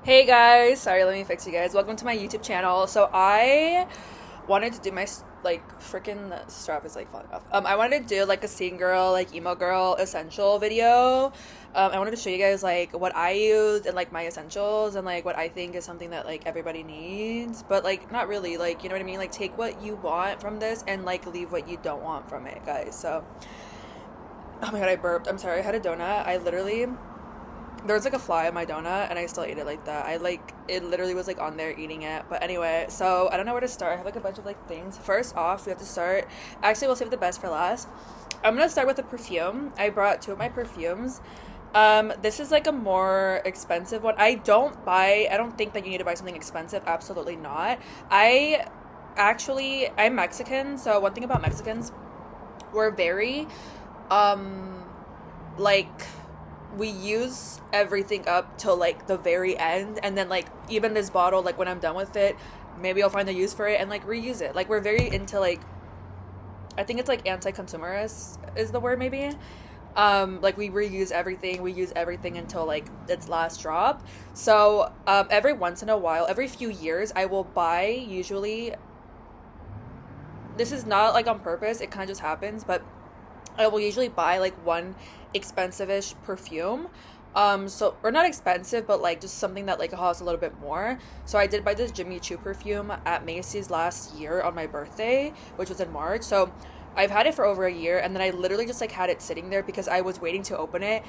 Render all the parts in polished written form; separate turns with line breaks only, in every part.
Hey guys, sorry, let me fix you guys. Welcome to my YouTube channel. So I wanted to do my freaking strap is like falling off. I wanted to do like a scene girl, like emo girl essential video. I wanted to show you guys like what I use and like my essentials and like what I think is something that like everybody needs, but like not really, like you know what I mean? Like take what you want from this and like leave what you don't want from it, guys. So, oh my god, I burped. I'm sorry. I had a donut. I literally there was like a fly on my donut and I still ate it like that. I like it literally was like on there eating it. But anyway, so I don't know where to start. I have like a bunch of like things. First off, we have to start. Actually, we'll save the best for last. I'm gonna start with the perfume. I brought two of my perfumes. This is like a more expensive one. I don't think that you need to buy something expensive. Absolutely not. I'm Mexican, so one thing about Mexicans, we're very um like we use everything up till like the very end, and then like even this bottle, like when I'm done with it, maybe I'll find a use for it and like reuse it. Like we're very into like, I think it's like anti-consumerist is the word maybe. Like we reuse everything, we use everything until like its last drop. So every once in a while, every few years, I will buy, usually this is not like on purpose, it kind of just happens, but I will usually buy like one expensive-ish perfume. So or not expensive, but like just something that like costs a little bit more. So I did buy this Jimmy Choo perfume at Macy's last year on my birthday, which was in March. So I've had it for over a year, and then I literally just like had it sitting there because I was waiting to open it.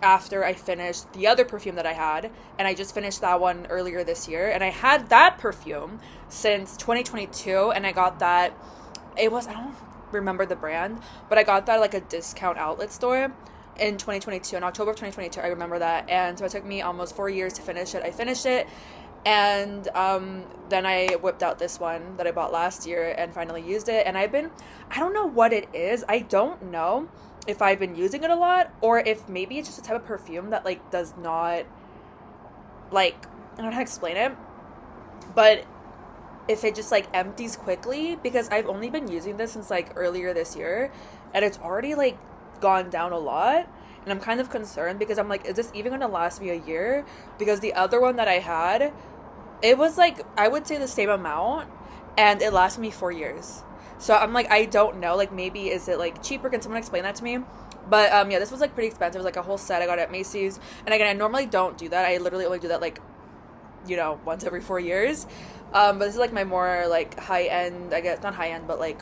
After I finished the other perfume that I had, and I just finished that one earlier this year, and I had that perfume since 2022, and I got that, I don't remember the brand, but I got that at like a discount outlet store in 2022, in October of 2022. I remember that. And so it took me almost 4 years to finish it. I finished it, and then I whipped out this one that I bought last year and finally used it. And I don't know what it is. I don't know if I've been using it a lot or if maybe it's just a type of perfume that like does not, like, I don't know how to explain it, but if it just like empties quickly, because I've only been using this since like earlier this year and it's already like gone down a lot, and I'm kind of concerned because I'm like, is this even gonna last me a year? Because the other one that I had, it was like, I would say the same amount, and it lasted me 4 years. So I'm like, I don't know, like maybe is it like cheaper? Can someone explain that to me? But yeah, this was like pretty expensive. It was like a whole set. I got it at Macy's, and again, I normally don't do that. I literally only do that like, once every 4 years. But this is like my more like high end, I guess, not high end, but like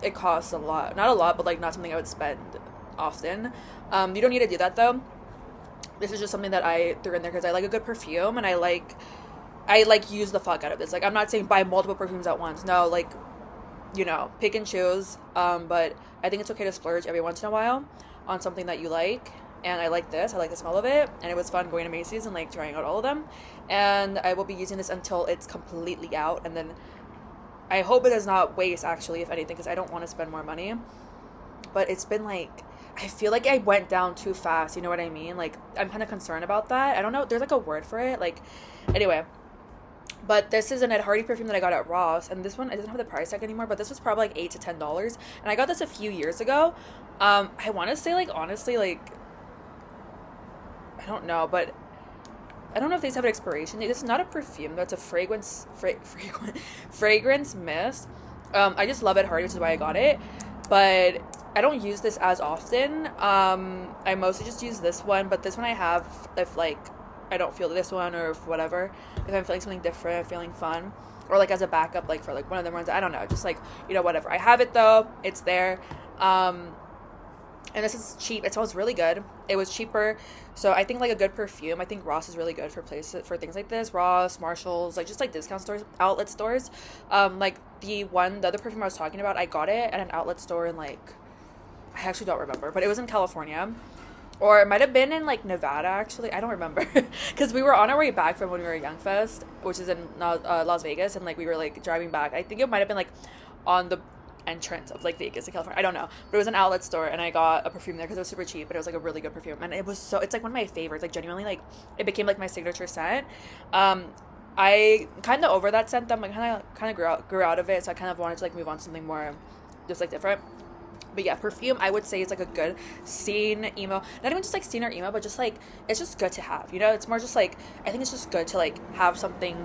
it costs a lot. Not a lot, but like not something I would spend often. You don't need to do that though. This is just something that I threw in there because I like a good perfume, and I like use the fuck out of this. Like I'm not saying buy multiple perfumes at once. No, like pick and choose. But I think it's okay to splurge every once in a while on something that you like. And I like this. I like the smell of it. And it was fun going to Macy's and like trying out all of them. And I will be using this until it's completely out. And then I hope it does not waste, actually, if anything, because I don't want to spend more money. But it's been like, I feel like I went down too fast. You know what I mean? Like, I'm kind of concerned about that. I don't know. There's like a word for it. Like, anyway. But this is an Ed Hardy perfume that I got at Ross, and this one, it doesn't have the price tag anymore, but this was probably like $8 to $10, and I got this a few years ago. I want to say like honestly like I don't know, but I don't know if these have an expiration date. This is not a perfume. That's a fragrance mist. I just love Ed Hardy, which is why I got it, but I don't use this as often. I mostly just use this one, but this one I have if like I don't feel this one, or if whatever, if I'm feeling something different, feeling fun, or like as a backup, like for like one of the ones, I don't know, just like whatever. I have it though, it's there. And this is cheap. It smells really good. It was cheaper, so I think like a good perfume. I think Ross is really good for places for things like this. Ross, Marshalls, like just like discount stores, outlet stores. Like the other perfume I was talking about, I got it at an outlet store in like, I actually don't remember, but it was in California, or it might have been in like Nevada. Actually, I don't remember because we were on our way back from when we were at Young Fest, which is in Las Vegas, and like we were like driving back. I think it might have been like on the entrance of like Vegas to California. I don't know, but it was an outlet store, and I got a perfume there because it was super cheap, but it was like a really good perfume, and it's like one of my favorites. Like genuinely, like it became like my signature scent. I kind of over that scent. Then I kind of grew out of it, so I kind of wanted to like move on to something more, just like different. But yeah, perfume I would say is like a good scene emo. Not even just like scene or emo, but just like it's just good to have. You know, it's more just like I think it's just good to like have something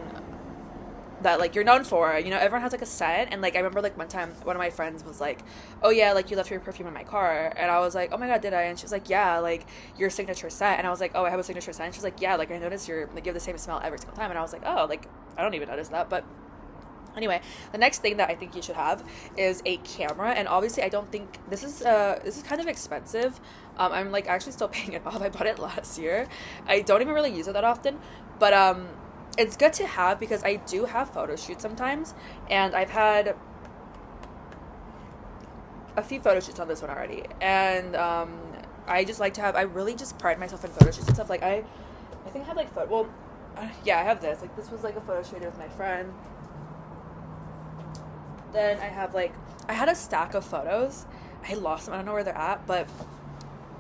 that like you're known for. You know, everyone has like a scent, and like I remember like one time one of my friends was like, "Oh yeah, like you left your perfume in my car," and I was like, "Oh my god, did I?" And she was like, "Yeah, like your signature scent," and I was like, "Oh, I have a signature scent." And she's like, "Yeah, like I noticed you're like you have the same smell every single time," and I was like, "Oh, like I don't even notice that," but. Anyway, the next thing that I think you should have is a camera, and obviously I don't think this is kind of expensive. I'm like actually still paying it off. I bought it last year. I don't even really use it that often, but it's good to have because I do have photo shoots sometimes, and I've had a few photo shoots on this one already, and I just like to have. I really just pride myself in photo shoots and stuff. Like I think I have like yeah, I have this. Like this was like a photo shoot with my friend. Then I had a stack of photos. I lost them. I don't know where they're at, but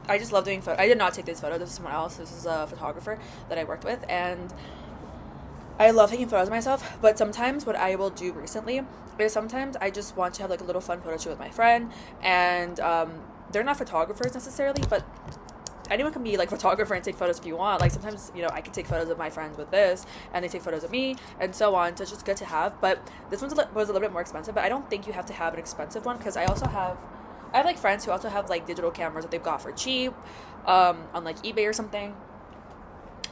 I just love doing photos. I did not take these photos. This is someone else. This is a photographer that I worked with, and I love taking photos of myself. But sometimes what I will do recently is sometimes I just want to have like a little fun photo shoot with my friend, and they're not photographers necessarily, but anyone can be like photographer and take photos if you want. Like sometimes, you know, I can take photos of my friends with this and they take photos of me and so on. So it's just good to have. But this was a little bit more expensive, but I don't think you have to have an expensive one because I have like friends who also have like digital cameras that they've got for cheap on like eBay or something.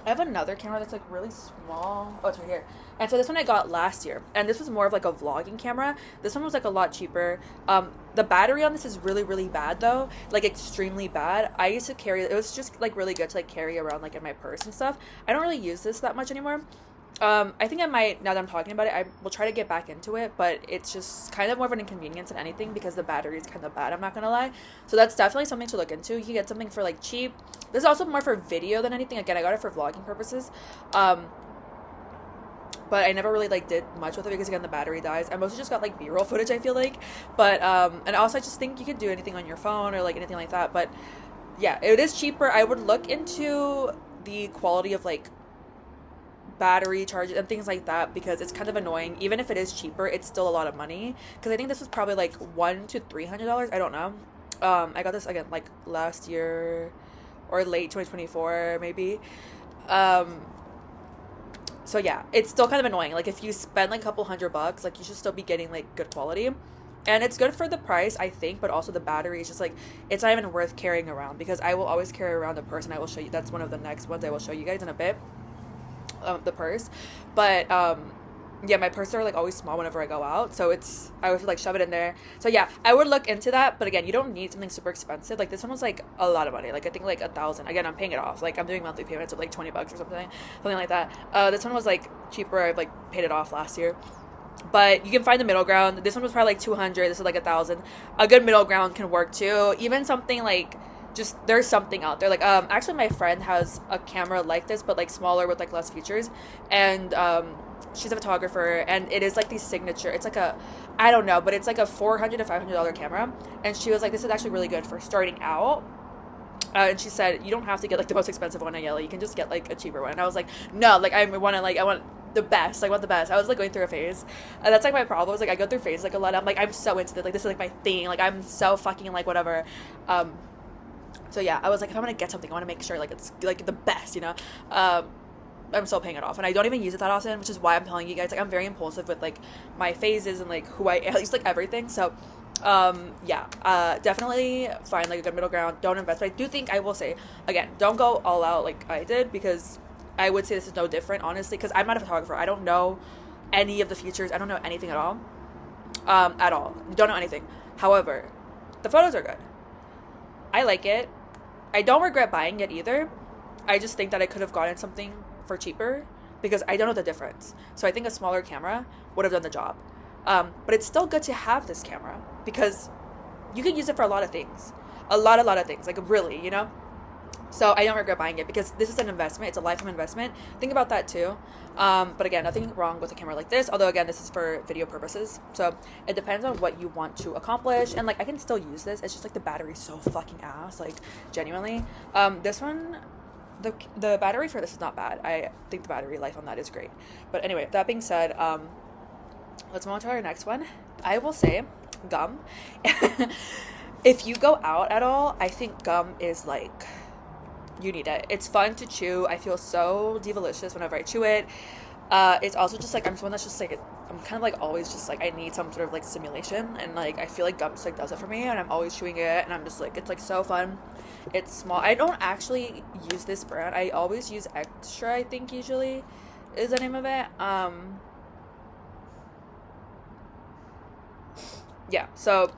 I have another camera that's like really small. Oh, it's right here. And so this one I got last year, and this was more of like a vlogging camera. This one was like a lot cheaper. The battery on this is really, really bad though, like extremely bad. I used to carry it was just like really good to like carry around like in my purse and stuff. I don't really use this that much anymore. I think I might, now that I'm talking about it, I will try to get back into it, but it's just kind of more of an inconvenience than anything because the battery is kind of bad, I'm not gonna lie. So that's definitely something to look into. You can get something for like cheap. This is also more for video than anything. Again, I got it for vlogging purposes. But I never really like did much with it because again the battery dies. I mostly just got like B-roll footage, I feel like. But and also I just think you can do anything on your phone or like anything like that. But yeah, it is cheaper. I would look into the quality of like battery charges and things like that because it's kind of annoying. Even if it is cheaper, it's still a lot of money because I think this was probably like $100 to $300. I don't know. I got this again like last year or late 2024 maybe. So yeah, it's still kind of annoying. Like if you spend like a couple $100, like you should still be getting like good quality. And it's good for the price, I think, but also the battery is just like, it's not even worth carrying around because I will always carry around the purse and I will show you. That's one of the next ones I will show you guys in a bit. The purse. But yeah, my purses are like always small whenever I go out, so I always like shove it in there. So yeah, I would look into that, but again, you don't need something super expensive. Like this one was like a lot of money, like I think like 1,000. Again, I'm paying it off, like I'm doing monthly payments of like $20 or something like that. This one was like cheaper. I've like paid it off last year, but you can find the middle ground. This one was probably like 200. This is like 1,000. A good middle ground can work too. Even something like just there's something out there. Like actually my friend has a camera like this but like smaller with like less features, and she's a photographer, and it is like the signature. It's like I don't know, but it's like a $400 to $500 camera, and she was like, this is actually really good for starting out. And she said you don't have to get like the most expensive one at Yellow. You can just get like a cheaper one. And I was like, no, like I want the best. Like, I want the best. I was like going through a phase, and that's like my problem. Is like I go through phases like a lot. I'm like I'm so into it. Like this is like my thing. Like I'm so fucking like whatever. So yeah, I was like, if I'm gonna get something, I want to make sure like it's like the best, you know. I'm still paying it off, and I don't even use it that often, which is why I'm telling you guys. Like, I'm very impulsive with like my phases and like who I at least like everything. So, yeah, definitely find like a good middle ground. Don't invest. But I do think I will say again, don't go all out like I did because I would say this is no different, honestly. Because I'm not a photographer. I don't know any of the features. I don't know anything at all. At all. Don't know anything. However, the photos are good. I like it. I don't regret buying it either. I just think that I could have gotten something for cheaper because I don't know the difference. So I think a smaller camera would have done the job. But it's still good to have this camera because you can use it for a lot of things. A lot of things. Like really, you know? So I don't regret buying it because this is an investment. It's a lifetime investment. Think about that too. But again, nothing wrong with a camera like this. Although again, this is for video purposes. So it depends on what you want to accomplish. And like I can still use this. It's just like the battery's so fucking ass. Like genuinely. This one, the battery for this is not bad. I think the battery life on that is great. But anyway, that being said, let's move on to our next one. I will say gum. if you go out at all, I think gum is like, you need it. It's fun to chew. I feel so delicious whenever I chew it. It's also just like, I'm someone that's just like, I'm kind of like always just like, I need some sort of like stimulation, and like I feel like gum just like does it for me, and I'm always chewing it, and I'm just like, it's like so fun. It's small. I don't actually use this brand. I always use Extra, I think usually is the name of it. Yeah, so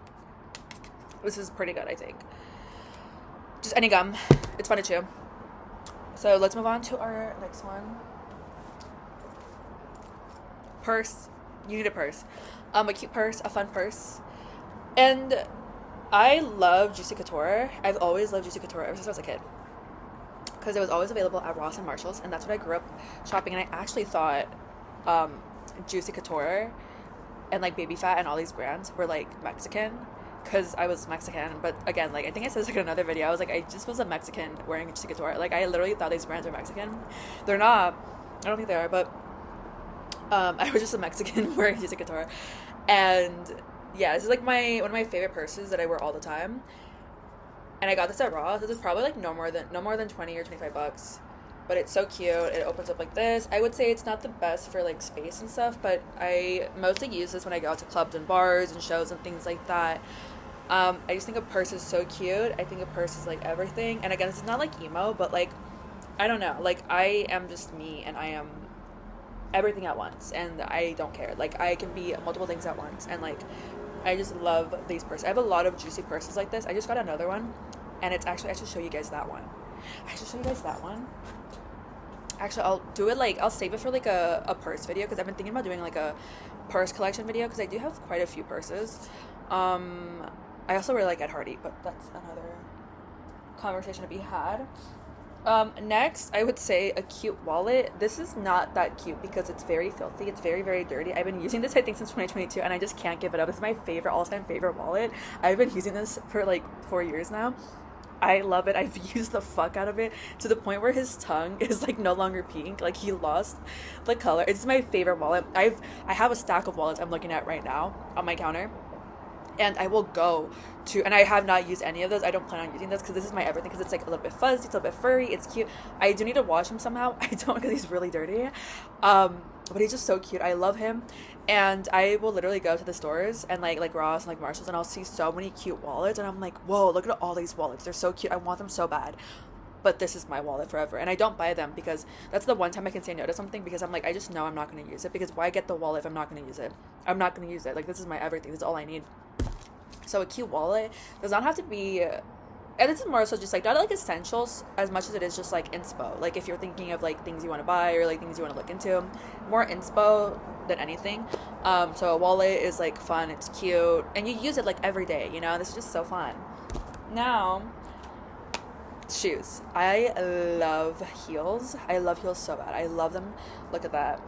this is pretty good, I think. Just any gum. It's fun to chew. So let's move on to our next one. Purse. You need a purse. A cute purse, a fun purse. And I love Juicy Couture. I've always loved Juicy Couture ever since I was a kid. Because it was always available at Ross and Marshalls, and that's what I grew up shopping. And I actually thought Juicy Couture and like Baby Fat and all these brands were like Mexican, because I was Mexican. But again, like I think I said this like in another video, I was like, I just was a Mexican wearing Juicy Couture. Like I literally thought these brands were Mexican. They're not. I don't think they are, but I was just a Mexican wearing Juicy Couture. And yeah, this is like one of my favorite purses that I wear all the time. And I got this at Ross. This is probably like no more than 20 or 25 bucks. But it's so cute. It opens up like this. I would say it's not the best for like space and stuff, but I mostly use this when I go out to clubs and bars and shows and things like that. I just think a purse is so cute. I think a purse is like everything. And again, this is not like emo, but like, I don't know. Like I am just me, and I am everything at once, and I don't care. Like I can be multiple things at once, and like I just love these purses. I have a lot of juicy purses like this. I just got another one, and it's actually, I should show you guys that one. Actually, I'll do it like, I'll save it for like a purse video, because I've been thinking about doing like a purse collection video, because I do have quite a few purses. I also really like Ed Hardy, but that's another conversation to be had. Next, I would say a cute wallet. This is not that cute because it's very filthy. It's very, very dirty. I've been using this, I think, since 2022, and I just can't give it up. It's my favorite, all-time favorite wallet. I've been using this for like 4 years now. I love it. I've used the fuck out of it to the point where his tongue is like no longer pink. Like he lost the color. It's my favorite wallet. I have a stack of wallets I'm looking at right now on my counter. And I will go to, and I have not used any of those. I don't plan on using this because this is my everything, because it's like a little bit fuzzy, it's a little bit furry, it's cute. I do need to wash him somehow. I don't, because he's really dirty. But he's just so cute. I love him. And I will literally go to the stores and like Ross and like Marshalls, and I'll see so many cute wallets, and I'm like, whoa, look at all these wallets. They're so cute. I want them so bad. But this is my wallet forever. And I don't buy them because that's the one time I can say no to something, because I'm like, I just know I'm not going to use it, because why get the wallet if I'm not going to use it? I'm not going to use it. Like, this is my everything. This is all I need. So a cute wallet does not have to be, and this is more so just like not like essentials as much as it is just like inspo. Like if you're thinking of like things you want to buy or like things you want to look into, more inspo than anything. So a wallet is like fun, it's cute, and you use it like every day, you know. This is just so fun. Now, shoes. I love heels. I love heels so bad. I love them. Look at that.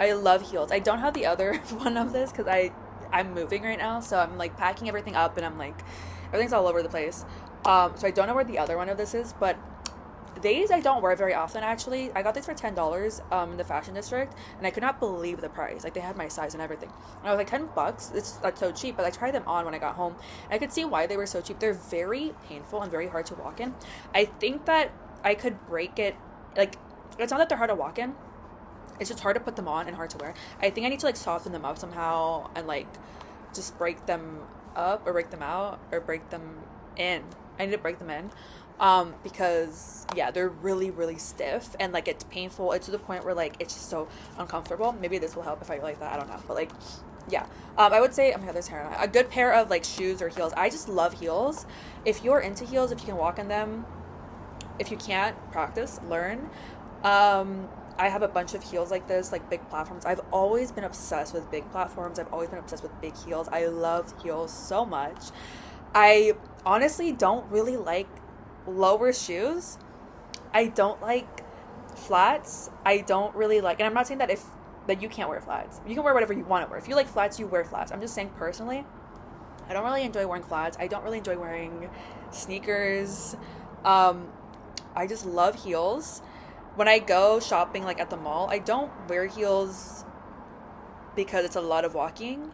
I love heels. I don't have the other one of this because I'm moving right now, so I'm like packing everything up, and I'm like, everything's all over the place. So I don't know where the other one of this is, but these I don't wear very often. Actually, I got these for $10 in the fashion district, and I could not believe the price. Like they had my size and everything, and I was like, $10. That's so cheap. But I tried them on when I got home, and I could see why they were so cheap. They're very painful and very hard to walk in. I think that I could break it. Like, it's not that they're hard to walk in, it's just hard to put them on and hard to wear. I think I need to like soften them up somehow and like just break them up or break them out or break them in. I need to break them in because yeah, they're really, really stiff, and like it's painful. It's to the point where like it's just so uncomfortable. Maybe this will help if I like that. I don't know, but like yeah, I would say, oh my god, there's hair on it. A good pair of like shoes or heels. I just love heels. If you're into heels, if you can walk in them, if you can't, practice, learn. I have a bunch of heels like this, like big platforms. I've always been obsessed with big platforms. I've always been obsessed with big heels. I love heels so much. I honestly don't really like lower shoes. I don't like flats. I don't really like, and I'm not saying that you can't wear flats. You can wear whatever you want to wear. If you like flats, you wear flats. I'm just saying personally, I don't really enjoy wearing flats. I don't really enjoy wearing sneakers. I just love heels. When I go shopping like at the mall, I don't wear heels because it's a lot of walking.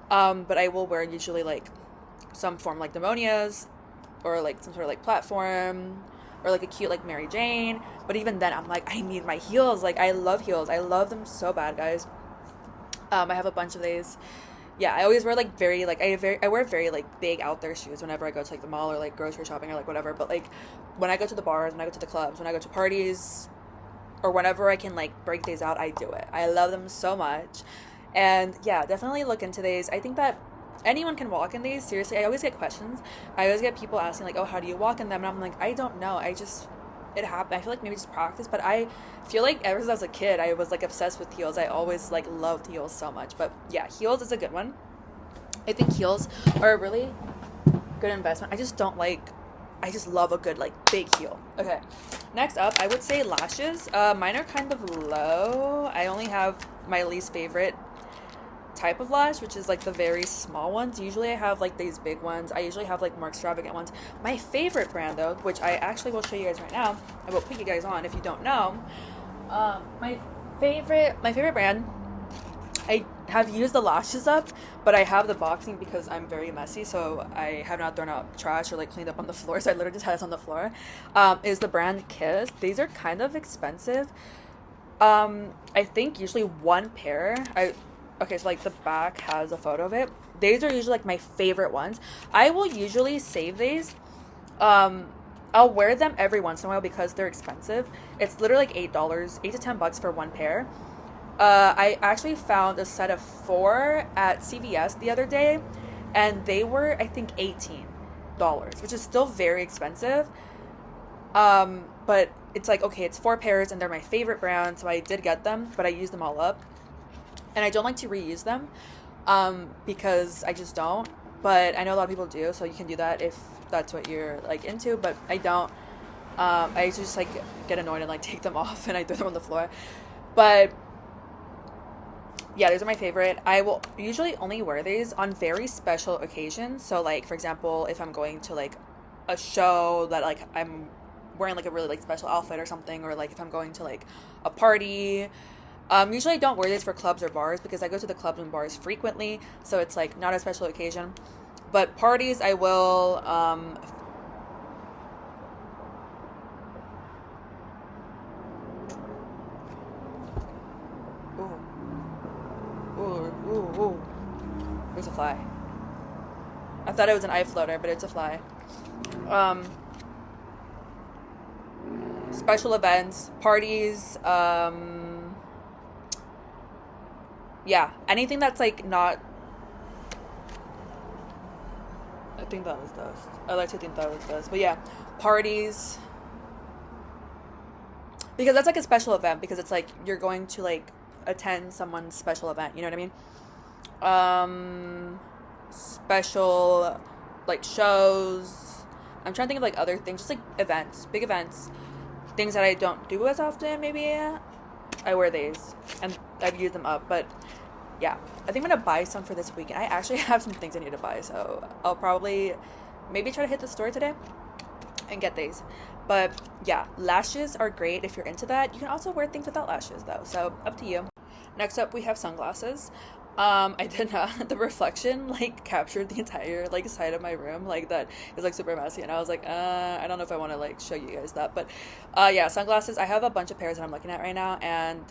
But I will wear usually like some form like pneumonias, or like some sort of like platform, or like a cute like Mary Jane. But even then, I'm like, I need my heels. Like, I love heels. I love them so bad, guys. I have a bunch of these. Yeah, I always wear like very like I wear very like big out there shoes whenever I go to like the mall or like grocery shopping or like whatever. But like when I go to the bars, when I go to the clubs, when I go to parties, or whenever I can like break these out, I do it. I love them so much. And yeah, definitely look into these. I think that anyone can walk in these. Seriously, I always get questions. I always get people asking like, "Oh, how do you walk in them?" And I'm like, I don't know. It happened. I feel like maybe just practice, but I feel like ever since I was a kid, I was like obsessed with heels. I always like loved heels so much. But yeah, heels is a good one. I think heels are a really good investment. I just love a good like big heel. Okay, next up, I would say lashes. Mine are kind of low. I only have my least favorite type of lash, which is like the very small ones. Usually I have like these big ones. I usually have like more extravagant ones. My favorite brand though, which I actually will show you guys right now, I will put you guys on if you don't know. My favorite brand, I have used the lashes up, but I have the boxing because I'm very messy, so I have not thrown out trash or like cleaned up on the floor, so I literally just had this on the floor. Is the brand Kiss. These are kind of expensive. I think usually one pair, okay, so like the back has a photo of it. These are usually like my favorite ones. I will usually save these. I'll wear them every once in a while because they're expensive. It's literally like $8, $8 to $10 for one pair. I actually found a set of 4 at CVS the other day, and they were, I think, $18, which is still very expensive. But it's like, okay, it's 4 pairs, and they're my favorite brand, so I did get them, but I used them all up. And I don't like to reuse them, because I just don't. But I know a lot of people do, so you can do that if that's what you're like into. But I don't. I just like get annoyed and like take them off and I throw them on the floor. But yeah, these are my favorite. I will usually only wear these on very special occasions. So like, for example, if I'm going to like a show that like I'm wearing like a really like special outfit or something, or like if I'm going to like a party. Usually I don't wear these for clubs or bars because I go to the clubs and bars frequently, so it's like not a special occasion. But parties I will, ooh, there's a fly. I thought it was an eye floater, but it's a fly. Special events, parties, yeah, anything that's like not. I think that was dust. I like to think that was dust, but yeah, parties, because that's like a special event because it's like you're going to like attend someone's special event. You know what I mean? Special like shows. I'm trying to think of like other things, just like events, big events, things that I don't do as often. Maybe I wear these and I've used them up, but yeah, I think I'm gonna buy some for this weekend. I actually have some things I need to buy, so I'll probably maybe try to hit the store today and get these. But yeah, lashes are great if you're into that. You can also wear things without lashes though, so up to you. Next up, we have sunglasses. I did not. The reflection like captured the entire like side of my room, like that is like super messy, and I was like, I don't know if I want to like show you guys that, but yeah, sunglasses. I have a bunch of pairs that I'm looking at right now, and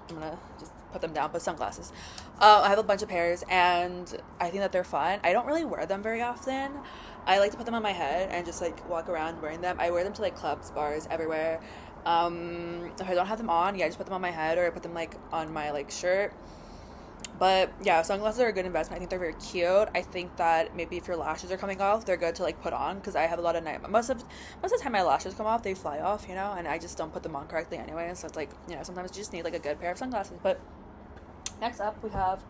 I'm gonna just put them down. But sunglasses, I have a bunch of pairs, and I think that they're fun. I don't really wear them very often. I like to put them on my head and just like walk around wearing them. I wear them to like clubs, bars, everywhere. If I don't have them on, yeah, I just put them on my head, or I put them like on my like shirt. But yeah, sunglasses are a good investment. I think they're very cute. I think that maybe if your lashes are coming off, they're good to like put on, because I have a lot of night. Most of the time my lashes come off, they fly off, you know, and I just don't put them on correctly anyway. So it's like, you know, sometimes you just need like a good pair of sunglasses. But next up we have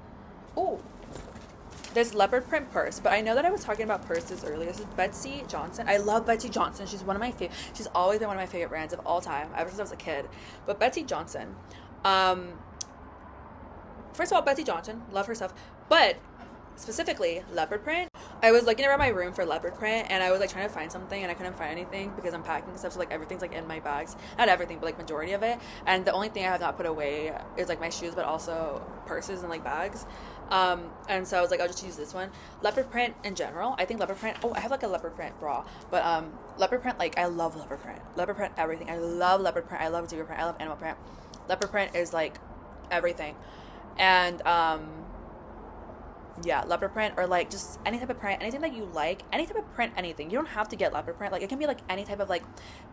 this leopard print purse. But I know that I was talking about purses earlier. This is Betsey Johnson. I love Betsey Johnson. She's one of my favorite. She's always been one of my favorite brands of all time, ever since I was a kid. But Betsey Johnson, first of all, Betsey Johnson, love her stuff, but specifically leopard print. I was looking around my room for leopard print, and I was like trying to find something, and I couldn't find anything because I'm packing stuff, so like everything's like in my bags. Not everything, but like majority of it. And the only thing I have not put away is like my shoes, but also purses and like bags. And so I was like, I'll just use this one. Leopard print in general, I think leopard print. Oh, I have like a leopard print bra, but leopard print, like I love leopard print. Leopard print, everything. I love leopard print. I love zebra print. I love animal print. Leopard print is like everything, and yeah, leopard print or like just any type of print, anything that you like, any type of print, anything. You don't have to get leopard print. Like it can be like any type of like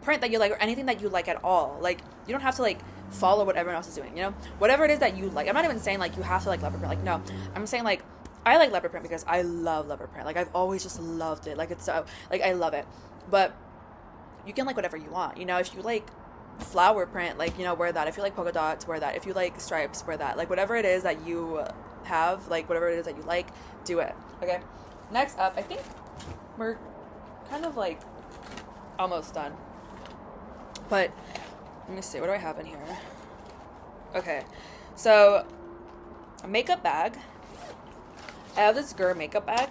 print that you like or anything that you like at all. Like you don't have to like follow what everyone else is doing, you know? Whatever it is that you like. I'm not even saying like you have to like leopard print. Like no. I'm saying like I like leopard print because I love leopard print. Like I've always just loved it. Like it's so like I love it. But you can like whatever you want. You know, if you like flower print, like, you know, wear that. If you like polka dots, wear that. If you like stripes, wear that. Like whatever it is that you have, like whatever it is that you like, do it. Okay, next up, I think we're kind of like almost done, but let me see, what do I have in here? Okay, so a makeup bag. I have this GUR makeup bag,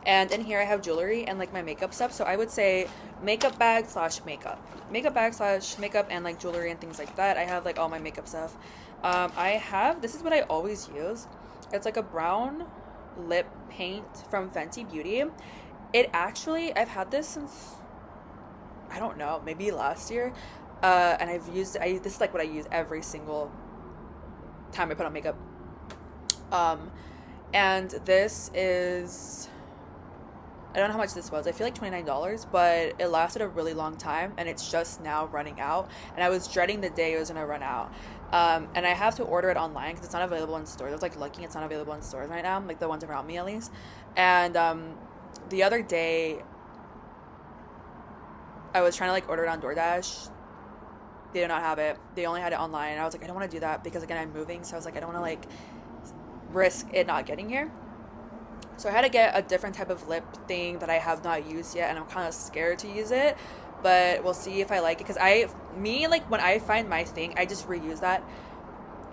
and in here I have jewelry and like my makeup stuff. So I would say makeup bag slash makeup slash makeup, and like jewelry and things like that. I have like all my makeup stuff. I have, this is what I always use. It's like a brown lip paint from Fenty Beauty. It actually, I've had this since, I don't know, maybe last year. And I've used, this is like what I use every single time I put on makeup. And this is, I don't know how much this was. I feel like $29, but it lasted a really long time, and it's just now running out. And I was dreading the day it was gonna run out. And I have to order it online because it's not available in stores. I was like looking, it's not available in stores right now, like the ones around me at least. And the other day, I was trying to like order it on DoorDash. They did not have it. They only had it online. And I was like, I don't want to do that because again, I'm moving. So I was like, I don't want to like risk it not getting here. So I had to get a different type of lip thing that I have not used yet, and I'm kind of scared to use it, but we'll see if I like it, because like when I find my thing, I just reuse that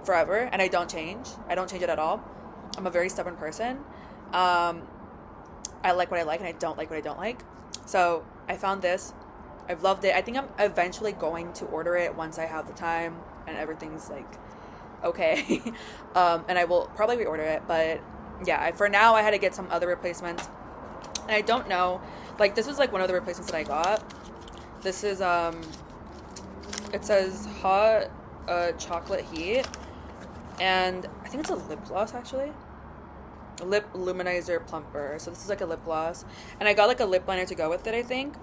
forever, and I don't change it at all. I'm a very stubborn person. I like what I like, and I don't like what I don't like. So I found this. I've loved it. I think I'm eventually going to order it once I have the time and everything's like okay. And I will probably reorder it, but yeah, for now I had to get some other replacements, and I don't know, like this was like one of the replacements that I got. This is it says hot chocolate heat, and I think it's a lip gloss actually, a lip luminizer plumper. So this is like a lip gloss, and I got like a lip liner to go with it, I think.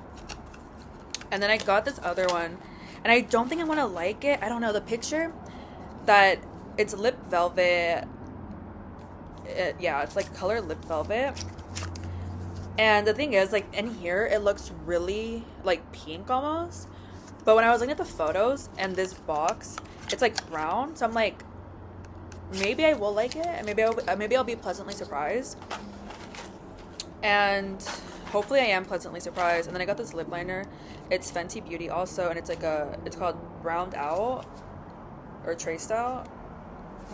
And then I got this other one, and I don't think I want to like it. I don't know, the picture that it's lip velvet. Yeah, it's like color lip velvet, and the thing is, like in here it looks really like pink almost, but when I was looking at the photos and this box, it's like brown. So I'm like, maybe I will like it, and maybe I'll be pleasantly surprised, and hopefully I am pleasantly surprised. And then I got this lip liner. It's Fenty Beauty also, and it's like it's called Browned Out or Traced Out.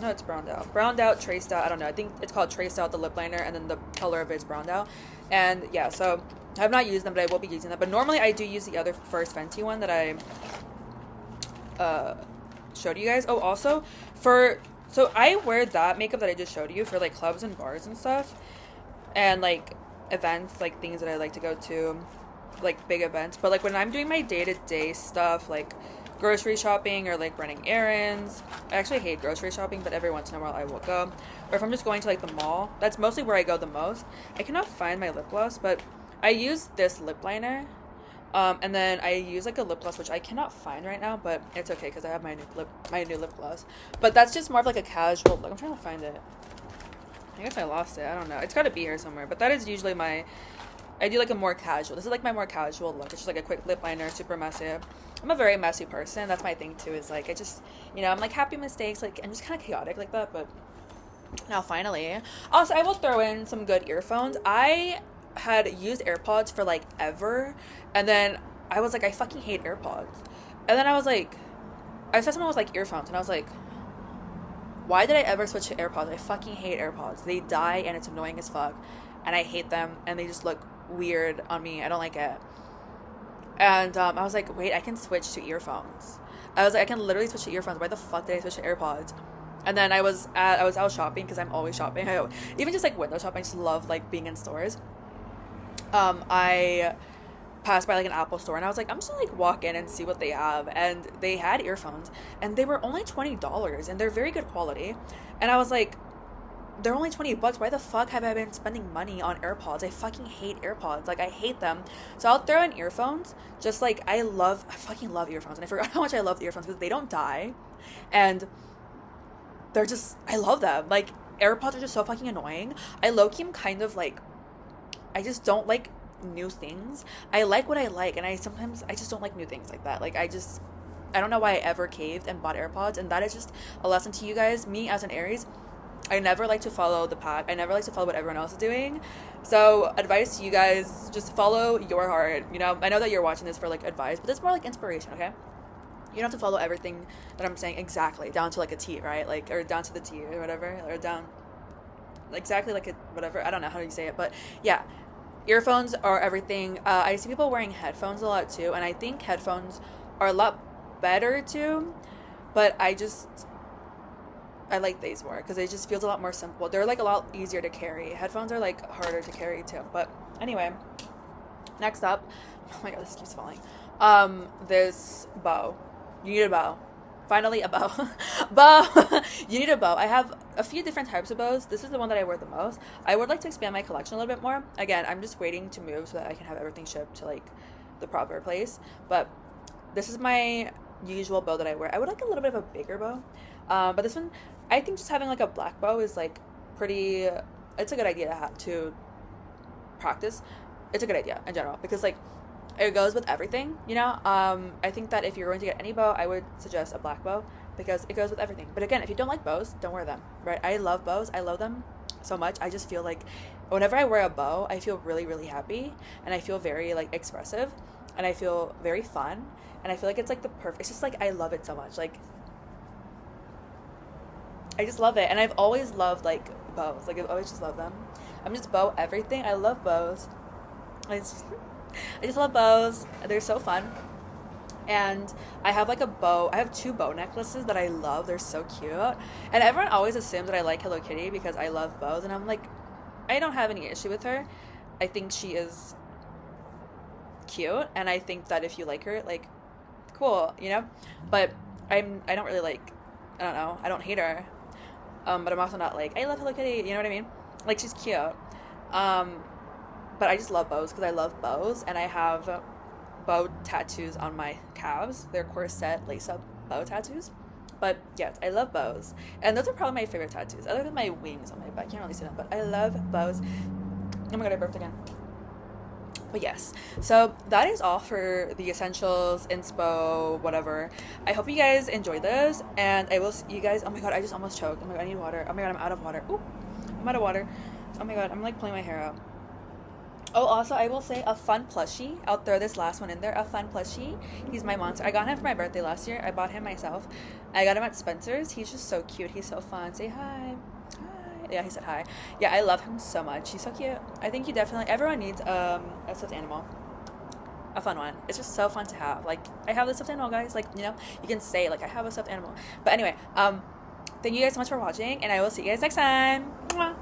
No, it's browned out, traced out. I don't know. I think it's called traced out, the lip liner, and then the color of it is browned out. And yeah, so I have not used them, but I will be using them. But normally I do use the other first Fenty one that I showed you guys. Oh, also so I wear that makeup that I just showed you for like clubs and bars and stuff, and like events, like things that I like to go to, like big events. But like when I'm doing my day-to-day stuff, like grocery shopping or like running errands. I actually hate grocery shopping, but every once in a while I will go. Or if I'm just going to like the mall, that's mostly where I go the most. I cannot find my lip gloss, but I use this lip liner. And then I use like a lip gloss, which I cannot find right now, but it's okay because I have my new lip gloss. But that's just more of like a casual look. I'm trying to find it. I guess I lost it. I don't know. It's got to be here somewhere. But that is usually I do like a more casual. This is like my more casual look. It's just like a quick lip liner, super messy. I'm a very messy person. That's my thing too, is like I just, you know, I'm like happy mistakes. Like I'm just kind of chaotic like that. But now finally. Also, I will throw in some good earphones. I had used AirPods for like ever, and then I was like, I fucking hate AirPods. And then I was like, I saw someone was like earphones, and I was like, why did I ever switch to AirPods? I fucking hate AirPods. They die and it's annoying as fuck. and I hate them, and they just look weird on me. I don't like it. And I was like, wait, I can switch to earphones. I was like, I can literally switch to earphones. Why the fuck did I switch to AirPods? And then I was out shopping because I'm always shopping. Even just like window shopping, I just love like being in stores. I passed by like an Apple store and I was like, I'm just gonna like walk in and see what they have. And they had earphones and they were only $20 and they're very good quality. And I was like, they're only $20. Why the fuck have I been spending money on AirPods? I fucking hate AirPods. Like, I hate them. So I'll throw in earphones. Just like I fucking love earphones. And I forgot how much I love the earphones because they don't die. And they're just, I love them. Like, AirPods are just so fucking annoying. I low-key am kind of like, I just don't like new things. I like what I like. And I just don't like new things like that. Like, I don't know why I ever caved and bought AirPods. And that is just a lesson to you guys. Me as an Aries, I never like to follow the pack. I never like to follow what everyone else is doing. So advice to you guys, just follow your heart. You know, I know that you're watching this for like advice, but it's more like inspiration, okay? You don't have to follow everything that I'm saying exactly down to like a T, right? Like, or down to the T or whatever, or down exactly like a whatever. I don't know how you say it, but yeah, earphones are everything. I see people wearing headphones a lot too, and I think headphones are a lot better too, but I like these more because it just feels a lot more simple. They're like a lot easier to carry. Headphones are like harder to carry too. But anyway, next up, oh my god, this keeps falling. This bow. You need a bow. Finally, a bow. Bow. You need a bow. I have a few different types of bows. This is the one that I wear the most. I would like to expand my collection a little bit more. Again, I'm just waiting to move so that I can have everything shipped to like the proper place. But this is my usual bow that I wear. I would like a little bit of a bigger bow. But this one, I think just having like a black bow is like pretty, it's a good idea to practice. It's a good idea in general because like it goes with everything, you know? I think that if you're going to get any bow, I would suggest a black bow because it goes with everything. But again, if you don't like bows, don't wear them, right? I love bows. I love them so much. I just feel like whenever I wear a bow, I feel really, really happy and I feel very like expressive and I feel very fun and I feel like it's like the perfect, it's just like I love it so much. Like, I just love it. And I've always loved like bows. Like I've always just loved them. I'm just bow everything. I love bows. I just love bows. They're so fun. And I have like I have 2 bow necklaces that I love. They're so cute. And everyone always assumes that I like Hello Kitty because I love bows. And I'm like, I don't have any issue with her. I think she is cute. And I think that if you like her, like, cool, you know? But I don't really like, I don't know. I don't hate her. But I'm also not like, I love Hello Kitty, you know what I mean? Like, she's cute. But I just love bows because I love bows, and I have bow tattoos on my calves. They're corset lace-up bow tattoos. But yes, I love bows. And those are probably my favorite tattoos, other than my wings on my back. You can't really see them, but I love bows. Oh my god, I burped again. But yes, so that is all for the essentials, inspo, whatever. I hope you guys enjoyed this, and I will see you guys. Oh my god, I just almost choked. Oh my god, I need water. Oh my god, I'm out of water. Ooh, I'm out of water. Oh my god, I'm like pulling my hair out. Oh, also, I will say a fun plushie. I'll throw this last one in there. A fun plushie. He's my monster. I got him for my birthday last year. I bought him myself. I got him at Spencer's. He's just so cute. He's so fun. Say hi. Yeah, he said hi. Yeah, I love him so much. He's so cute. I think everyone needs a stuffed animal. A fun one. It's just so fun to have. Like, I have this stuffed animal, guys. Like, you know, you can say, like, I have a stuffed animal. But anyway, thank you guys so much for watching, and I will see you guys next time. Mwah.